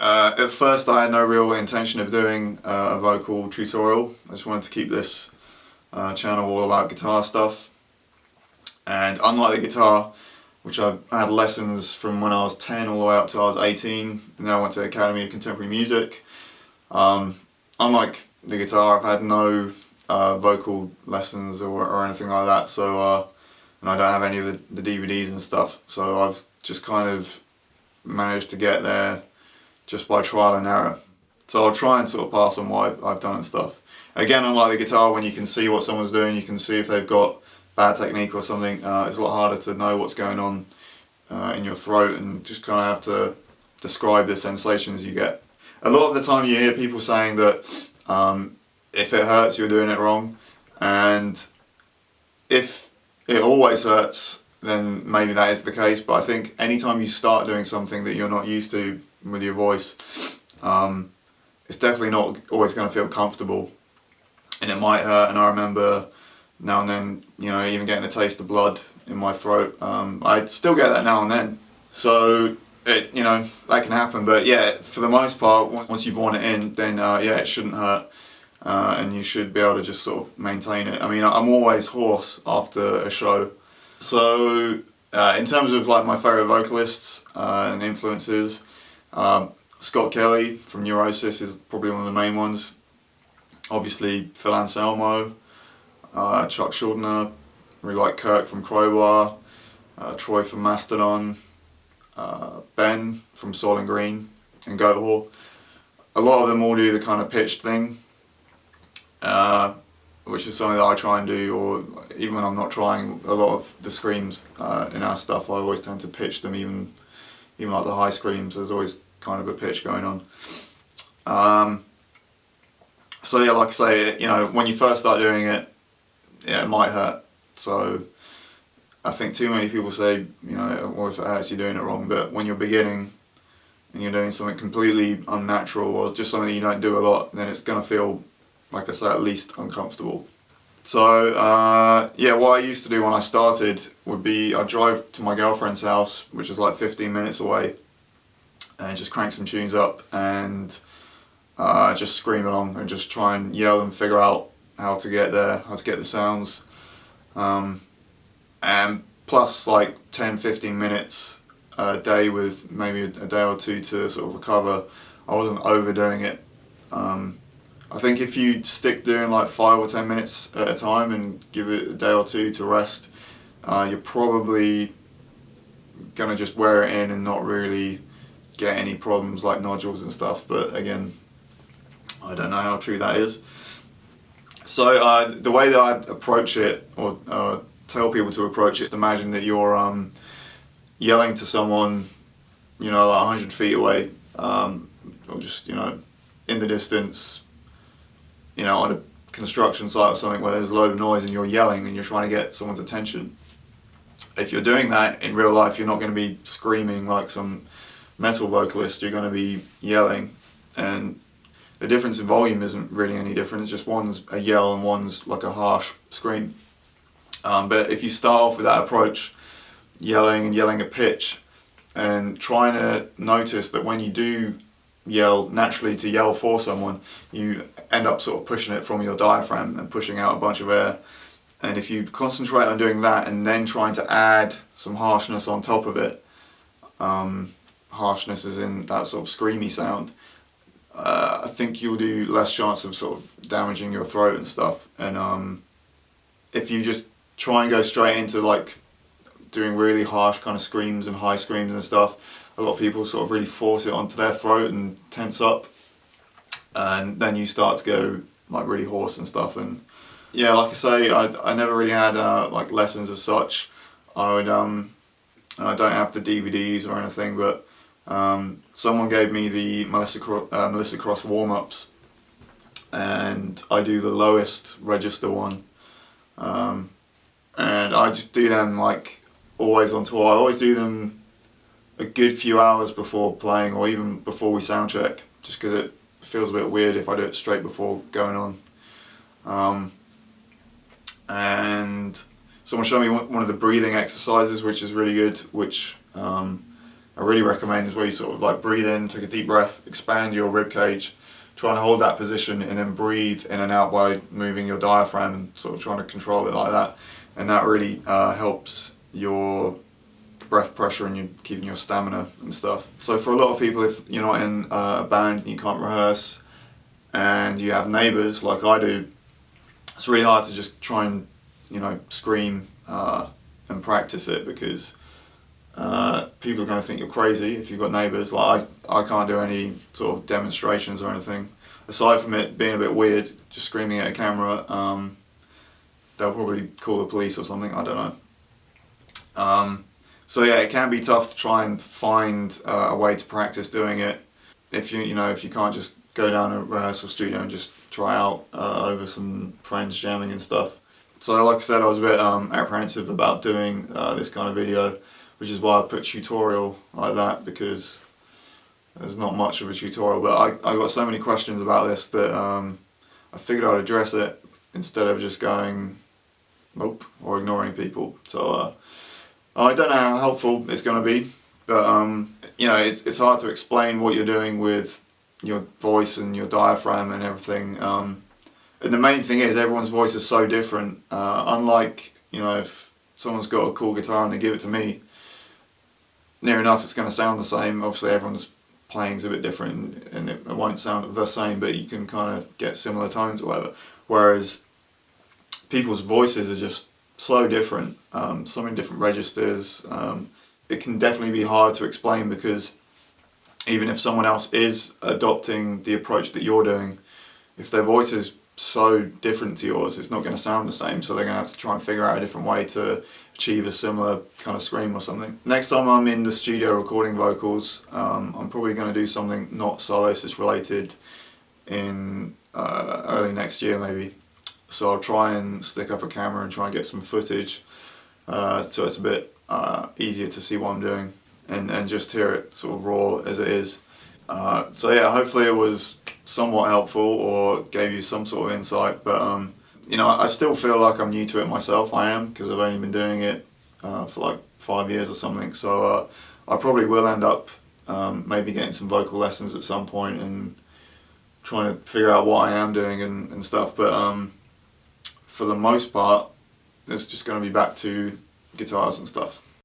At first I had no real intention of doing a vocal tutorial. I just wanted to keep this channel all about guitar stuff. And unlike the guitar, which I had lessons from when I was 10 all the way up to I was 18, and then I went to the Academy of Contemporary Music. Unlike the guitar, I've had no vocal lessons or anything like that, so and I don't have any of the DVDs and stuff, so I've just kind of managed to get there just by trial and error. So I'll try and sort of pass on what I've done and stuff. Again, unlike the guitar, when you can see what someone's doing, you can see if they've got bad technique or something, it's a lot harder to know what's going on in your throat, and just kind of have to describe the sensations you get. A lot of the time you hear people saying that if it hurts, you're doing it wrong, and if it always hurts, then maybe that is the case, but I think anytime you start doing something that you're not used to with your voice, it's definitely not always going to feel comfortable, and it might hurt. And I remember now and then, you know, even getting the taste of blood in my throat. I still get that now and then, so it, you know, that can happen. But yeah, for the most part, once you've worn it in, then yeah, it shouldn't hurt, and you should be able to just sort of maintain it. I mean, I'm always hoarse after a show, so in terms of like my favourite vocalists and influences, Scott Kelly from Neurosis is probably one of the main ones. Obviously Phil Anselmo, Chuck Schuldiner, really like Kirk from Crowbar, Troy from Mastodon, Ben from Soil and Green and Goat Hall. A lot of them all do the kind of pitched thing, which is something that I try and do, or even when I'm not trying, a lot of the screams in our stuff I always tend to pitch them, even like the high screams, there's always kind of a pitch going on. So yeah, like I say, you know, when you first start doing it, yeah, it might hurt. So I think too many people say, you know, well, if it hurts, you're doing it wrong. But when you're beginning and you're doing something completely unnatural or just something you don't do a lot, then it's going to feel, like I say, at least uncomfortable. So yeah, what I used to do when I started would be I'd drive to my girlfriend's house, which is like 15 minutes away, and just crank some tunes up and just scream along and just try and yell and figure out how to get there, how to get the sounds. And plus like 10-15 minutes a day with maybe a day or two to sort of recover. I wasn't overdoing it. I think if you stick doing like 5 or 10 minutes at a time and give it a day or two to rest, you're probably gonna just wear it in and not really get any problems like nodules and stuff. But again, I don't know how true that is. So the way that I approach it, or tell people to approach it, is imagine that you're yelling to someone, you know, like 100 feet away, or just, you know, in the distance, you know, on a construction site or something where there's a load of noise and you're yelling and you're trying to get someone's attention. If you're doing that in real life, you're not going to be screaming like some metal vocalist, you're going to be yelling, and the difference in volume isn't really any different. It's just one's a yell and one's like a harsh scream. But if you start off with that approach, yelling and yelling a pitch, and trying to notice that when you do yell, naturally to yell for someone, you end up sort of pushing it from your diaphragm and pushing out a bunch of air. And if you concentrate on doing that and then trying to add some harshness on top of it, harshness is in that sort of screamy sound, I think you'll do less chance of sort of damaging your throat and stuff. And if you just try and go straight into like doing really harsh kind of screams and high screams and stuff, a lot of people sort of really force it onto their throat and tense up, and then you start to go like really hoarse and stuff. And yeah, like I say, I never really had like lessons as such. I would and I don't have the DVDs or anything, but someone gave me the Melissa Cross warm-ups, and I do the lowest register one, and I just do them like always on tour. I always do them a good few hours before playing, or even before we sound check, just because it feels a bit weird if I do it straight before going on. And someone showed me one of the breathing exercises, which is really good, which I really recommend is where you sort of like breathe in, take a deep breath, expand your rib cage, trying to hold that position and then breathe in and out by moving your diaphragm and sort of trying to control it like that. And that really helps your breath pressure and you keeping your stamina and stuff. So for a lot of people, if you're not in a band and you can't rehearse and you have neighbours like I do, it's really hard to just try and, you know, scream and practice it, because people are going to think you're crazy if you've got neighbours. Like I can't do any sort of demonstrations or anything aside from it being a bit weird, just screaming at a camera. They'll probably call the police or something, I don't know. So yeah, it can be tough to try and find a way to practice doing it if you can't just go down a rehearsal studio and just try out over some friends jamming and stuff. So like I said, I was a bit apprehensive about doing this kind of video, which is why I put tutorial like that, because there's not much of a tutorial, but I got so many questions about this that I figured I'd address it instead of just going nope or ignoring people. So I don't know how helpful it's going to be, but it's hard to explain what you're doing with your voice and your diaphragm and everything. And the main thing is everyone's voice is so different. Unlike, if someone's got a cool guitar and they give it to me, near enough it's going to sound the same. Obviously everyone's playing's a bit different and it won't sound the same, but you can kind of get similar tones or whatever. Whereas people's voices are just so different, so many different registers. It can definitely be hard to explain, because even if someone else is adopting the approach that you're doing, if their voice is so different to yours, it's not going to sound the same, so they're going to have to try and figure out a different way to achieve a similar kind of scream or something. Next time I'm in the studio recording vocals, I'm probably going to do something not soloist related in early next year maybe. So I'll try and stick up a camera and try and get some footage, so it's a bit easier to see what I'm doing and just hear it sort of raw as it is. So yeah, hopefully it was somewhat helpful or gave you some sort of insight, but I still feel like I'm new to it myself. I am, because I've only been doing it for like 5 years or something, so I probably will end up maybe getting some vocal lessons at some point and trying to figure out what I am doing and stuff, but for the most part it's just going to be back to guitars and stuff.